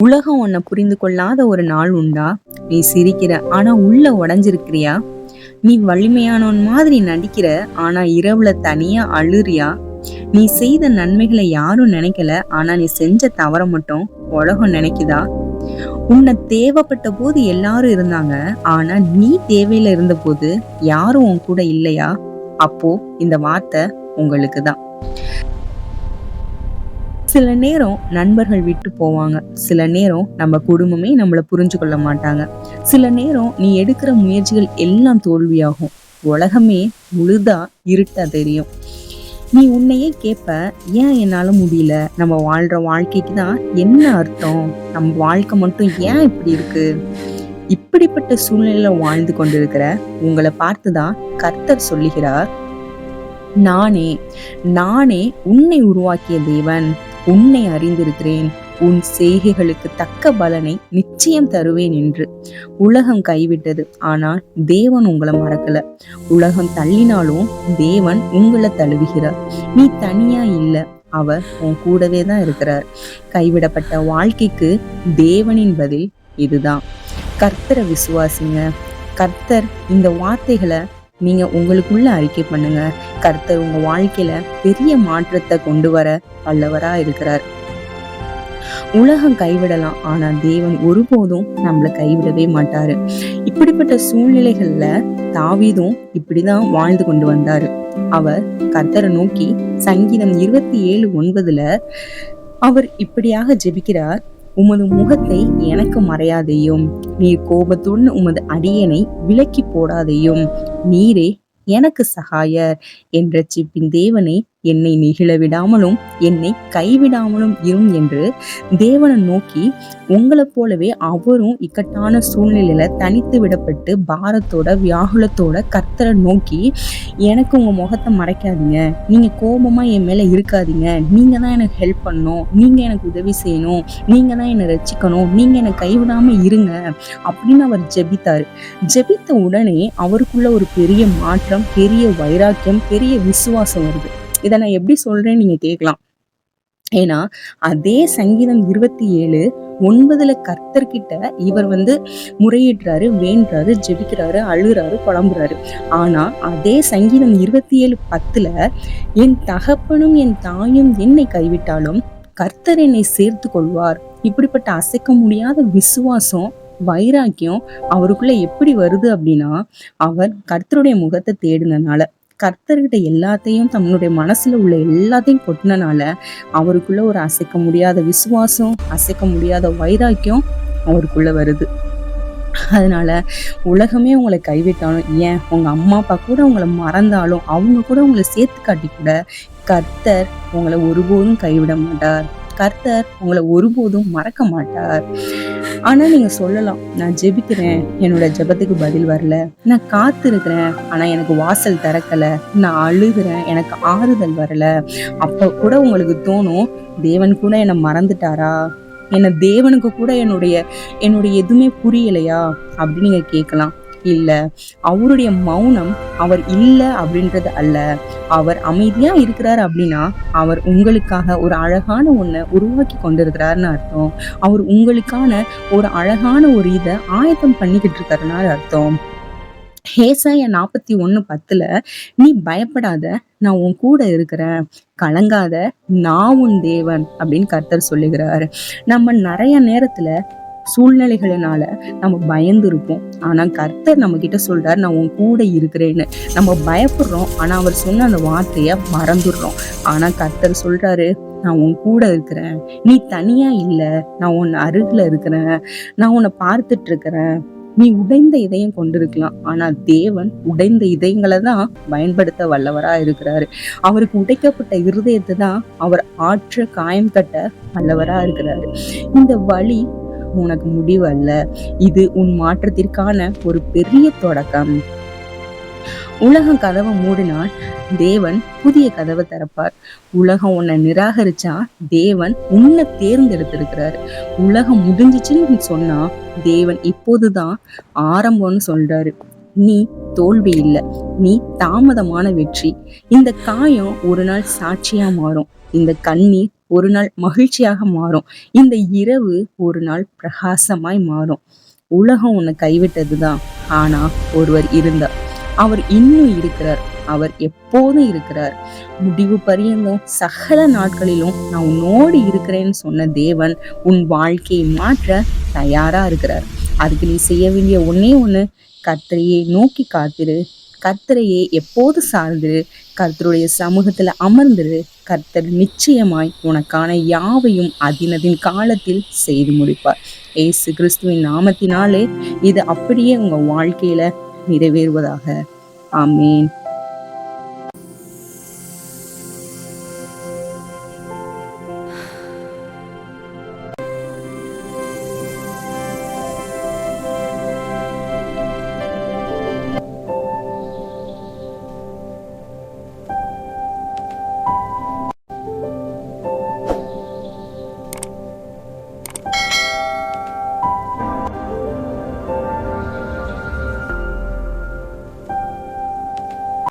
உலகம் உன்னை புரிந்து கொள்ளாத ஒரு நாள் உண்டா? நீ சிரிக்கிற ஆனா உள்ள உடைஞ்சிருக்கிறியா? நீ வலிமையானவன் மாதிரி நடிக்கிற ஆனா இரவுல தனியா அழுறியா? நீ செய்த நன்மைகளை யாரும் நினைக்கல, ஆனா நீ செஞ்ச தவற மட்டும் உலகம் நினைக்குதா? உன்னை தேவைப்பட்ட போது எல்லாரும் இருந்தாங்க, ஆனா நீ தேவையில இருந்த போது யாரும் உன் கூட இல்லையா? அப்போ இந்த வார்த்தை உங்களுக்கு தான். சில நேரம் நண்பர்கள் விட்டு போவாங்க, சில நேரம் நம்ம குடும்பமே நம்மள புரிஞ்சு கொள்ள மாட்டாங்க, சில நேரம் நீ எடுக்கிற முயற்சிகள் எல்லாம் தோல்வியாகும். உலகமே முழுதா இருட்டா தெரியும். நீ உன்னையே கேட்ப, ஏன் என்னால முடியல? நம்ம வாழ்ற வாழ்க்கைக்கு தான் என்ன அர்த்தம்? நம்ம வாழ்க்கை மட்டும் ஏன் இப்படி இருக்கு? இப்படிப்பட்ட சூழ்நிலையில வாழ்ந்து கொண்டிருக்கிற உங்களை பார்த்துதான் கர்த்தர் சொல்லுகிறார், நானே நானே உன்னை உருவாக்கிய தேவன், உன்னை அறிந்திருக்கிறேன், உன் செய்கைகளுக்கு தக்க பலனை நிச்சயம் தருவேன் என்று. உலகம் கைவிட்டது, ஆனால் தேவன் உங்களை மறக்கல. உலகம் தள்ளினாலும் தேவன் உங்களை தழுவுகிறார். நீ தனியா இல்ல, அவர் உன் கூடவே தான் இருக்கிறார். கைவிடப்பட்ட வாழ்க்கைக்கு தேவனின் பதில் இதுதான். கர்த்தரை விசுவாசிங்க. கர்த்தர் இந்த வார்த்தைகளை நீங்க உங்களுக்குள்ள அறிக்கை பண்ணுங்க. கர்த்தர் உங்க வாழ்க்கையில பெரிய மாற்றத்தை கொண்டு வர வல்லவரா இருக்கிறார். உலகம் கைவிடலாம், ஆனா தேவன் ஒருபோதும் நம்மளை கைவிடவே மாட்டாரு. இப்படிப்பட்ட சூழ்நிலைகள்ல தாவீதும் இப்படிதான் வாழ்ந்து கொண்டு வந்தாரு. அவர் கர்த்தரை நோக்கி சங்கீதம் 27:9 அவர் இப்படியாக ஜெபிக்கிறார், உமது முகத்தை எனக்கு மறையாதையும், நீர் கோபத்துடன் உமது அடியனை விலக்கி போடாதையும், நீரே எனக்கு சகாயர், என் ரட்சிப்பின் தேவனை என்னை நெகிழ விடாமலும் என்னை கைவிடாமலும் இரும் என்று தேவனை நோக்கி, உங்களை போலவே அவரும் இக்கட்டான சூழ்நிலையில தனித்து விடப்பட்டு பாரத்தோட வியாகுலத்தோட கர்த்தரை நோக்கி, எனக்கு உங்க முகத்தை மறைக்காதீங்க, நீங்க கோபமா என் மேல இருக்காதீங்க, நீங்க தான் எனக்கு ஹெல்ப் பண்ணணும், நீங்க எனக்கு உதவி செய்யணும், நீங்க தான் என்னை ரட்சிக்கணும், நீங்க என்னை கைவிடாம இருங்க அப்படின்னு அவர் ஜெபித்தாரு. ஜெபித்த உடனே அவருக்குள்ள ஒரு பெரிய மாற்றம், பெரிய வைராக்கியம், பெரிய விசுவாசம் வருது. இதை நான் எப்படி சொல்றேன்னு நீங்க கேட்கலாம். ஏன்னா அதே சங்கீதம் 27:9 கர்த்தர்கிட்ட இவர் முறையிடுறாரு, வேண்டுறாரு, ஜெபிக்கிறாரு, அழுறாரு, புலம்புறாரு. ஆனா அதே சங்கீதம் 27:10 என் தகப்பனும் என் தாயும் என்னை கைவிட்டாலும் கர்த்தர் என்னை சேர்த்து கொள்வார். இப்படிப்பட்ட அசைக்க முடியாத விசுவாசம், வைராக்கியம் அவருக்குள்ள எப்படி வருது அப்படின்னா, அவர் கர்த்தருடைய முகத்தை தேடினனால, கர்த்தர்கிட்ட எல்லாத்தையும் தன்னுடைய மனசுல உள்ள எல்லாத்தையும் கொட்டினால அவருக்குள்ள ஒரு அசைக்க முடியாத விசுவாசம், அசைக்க முடியாத வைராக்கியம் அவருக்குள்ள வருது. அதனால உலகமே உங்களை கைவிட்டாலும், ஏன் உங்க அம்மா அப்பா கூட உங்களை மறந்தாலும், அவங்க கூட உங்களை சேர்த்து காட்டி கூட கர்த்தர் உங்களை ஒருபோதும் கைவிட மாட்டார். கர்த்தர் உங்களை ஒருபோதும் மறக்க மாட்டார். ஆனா நீங்க சொல்லலாம், நான் ஜெபிக்கிறேன், என்னோட ஜெபத்துக்கு பதில் வரல, நான் காத்திருக்கிறேன் ஆனா எனக்கு வாசல் திறக்கல, நான் அழுகிறேன், எனக்கு ஆறுதல் வரல. அப்ப கூட உங்களுக்கு தோணும், தேவன் கூட என்னை மறந்துட்டாரா, தேவனுக்கு கூட என்னுடைய எதுவுமே புரியலையா அப்படின்னு நீங்க கேட்கலாம். இல்ல, அவருடைய மௌனம் அவர் இல்ல அப்படின்றது அல்ல. அவர் அமைதியா இருக்கிறார் அப்படின்னா அவர் உங்களுக்காக ஒரு அழகான ஒண்ண உருவாக்கி கொண்டிருக்கிறாருன்னு அர்த்தம். அவர் உங்களுக்கான ஒரு அழகான ஒரு இதை ஆயத்தம் பண்ணிக்கிட்டு இருக்காருன்னு அர்த்தம். ஏசாயா 41:10 நீ பயப்படாத, நான் உன் கூட இருக்கிறேன், கலங்காத, நான் உன் தேவன் அப்படின்னு கர்த்தர் சொல்லுகிறாரு. நம்ம நிறைய நேரத்துல சூழ்நிலைகளினால நம்ம பயந்து இருப்போம், ஆனா கர்த்தர் நம்ம கிட்ட சொல்றாரு, நான் உன் கூட இருக்கிறேன்னு. நம்ம பயப்படுறோம், ஆனா அவர் சொன்ன அந்த வார்த்தைய மறந்துடுறோம். ஆனா கர்த்தர் சொல்றாரு, நான் உன் கூட இருக்கிறேன், நீ தனியா இல்ல, நான் உன் அருகில இருக்கிறேன், நான் உன்னை பார்த்துட்டு இருக்கிறேன். நீ உடைந்த இதயம் கொண்டிருக்கலாம், ஆனா தேவன் உடைந்த இதயங்களை தான் பயன்படுத்த வல்லவரா இருக்கிறாரு. அவருக்கு உடைக்கப்பட்ட இருதயத்தை தான் அவர் ஆற்ற காயம் கட்ட வல்லவரா இருக்கிறாரு. இந்த வழி உனக்கு முடிவு அல்ல, இது உன் மாற்றத்திற்கான ஒரு பெரிய தொடக்கம். உலகம் கதவை மூடினால் தேவன் புதிய கதவை திறப்பார். உலகம் உன்னை நிராகரிச்சா தேவன் உன்னை தேர்ந்தெடுத்திருக்கிறாரு. உலகம் முடிஞ்சிச்சுன்னு சொன்னா தேவன் இப்போதுதான் ஆரம்பம்னு சொல்றாரு. நீ தோல்வி இல்ல, நீ தாமதமான வெற்றி. இந்த காயம் ஒரு நாள் சாட்சியா மாறும், இந்த கண்ணீர் ஒரு நாள் மகிழ்ச்சியாக மாறும். இந்த இரவு ஒரு நாள் பிரகாசமாய் மாறும். உலகம் உன்னை கைவிட்டதுதான். ஆனா ஒருவர் இருந்தார். அவர் இன்னும் இருக்கிறார். அவர் எப்போதும் இருக்கிறார். முடிவு பரியந்தம் சகல நாட்களிலும் நான் உன்னோடு இருக்கிறேன்னு சொன்ன தேவன் உன் வாழ்க்கையை மாற்ற தயாரா இருக்கிறார். அதுக்கு நீ செய்ய வேண்டிய ஒன்னே ஒண்ணு, கர்த்தரையே நோக்கி காத்திரு. கர்த்தரையே எப்போது சார்ந்திரு. கர்த்தருடைய சமூகத்துல அமர்ந்திரு. கர்த்தர் நிச்சயமாய் உனக்கான யாவையும் அதினதின் காலத்தில் செய்து முடிப்பார். ஏசு கிறிஸ்துவின் நாமத்தினாலே இது அப்படியே உங்க வாழ்க்கையில நிறைவேறுவதாக. ஆமேன்.